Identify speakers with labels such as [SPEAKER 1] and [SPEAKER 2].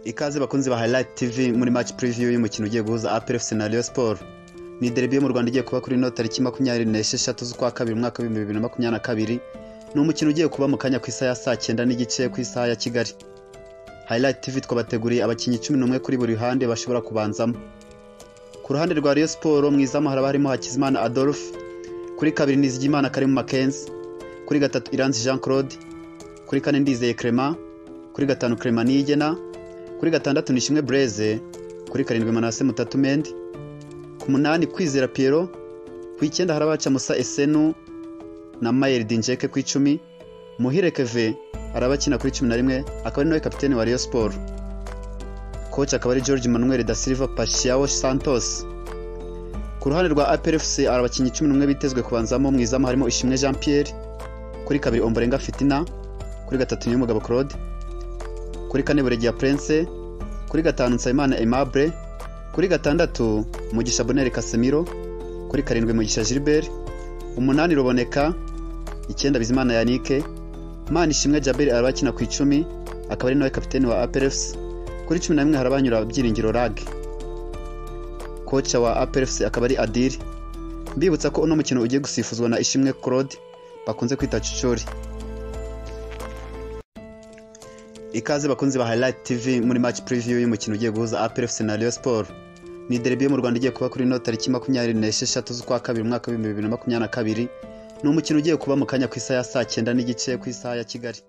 [SPEAKER 1] Ikaze bakunzi ba Highlight TV muri match preview y'umukino ugiye guhuza APR FC na Rayon Sport. Ni derby yo mu Rwanda igiye kuba kuri no tariki 26 z'ukwa kabiri mwaka wa 2022. Ni umukino ugiye kuba mu kanya ku isaha ya saa 9 n'igice ku isaha ya Kigali. Highlight TV twabateguriye abakinyi 11 kuri buri ruhande bashobora kubanzamo. Ku ruhande rwa Rayon Sport mwizamu haraba harimo Hakizimana Adolphe, kuri kabiri Nizigimana Karim Mackenzie, kuri gatatu Iranzi Jean Claude, kuri kane Ndizeye Clement, kuri gatanu Clement Niyigena, kuri gatandatu Nishimwe Blaise, kuri karindwi Manase Mutatu Mendi, ku munani Kwizera Pierrot, ku icyenda harabaca Musa Esenu na Mayer Dinjeke ku 10, Muhire Keve arabakina kuri 11 akaba ari nawe kapiteni wa Rayon Sport. Coach akaba ari George Manuel da Silva Paciao Santos. Ku ruhande rwa APR FC abakinyi 11 bitezwe kubanzamo mwizamu harimo Ishimwe Jean Pierre, kuri kabiri Omborenga Fitina, kuri gatatu Niyomugabo Claude, kuri kane Buregeya Prince, kuri gatanu Nsabimana Aimable, kuri gatandatu Mugisha Bonere Casemiro, kuri karindwi Mugisha Gilbert, umunani Ruboneka, icyenda Bizimana Yannick, Manishimwe Djabel arabakina ku 10 akaba ari nawe kapiteni wa APR FC, kuri 11 harabanyura Byiringiro Rag. Coach wa APR FC akaba ari Adil. Mbibutsa ko uno mukino ugiye gusifuzwa na Ishimwe Claude bakunze kwita Chuchori. Ikaze bakunzi ba Highlight TV muri match preview y'umukino ugiye guhuza APR FC na Rayon Sport. Ni derby yo mu Rwanda igiye kuba kuri no tariki 26 z'ukwa kabiri mwaka wa 2022. Ni umukino ugiye kuba mu kanya ku isaha ya saa 9 n'igice ku isaha ya Kigali.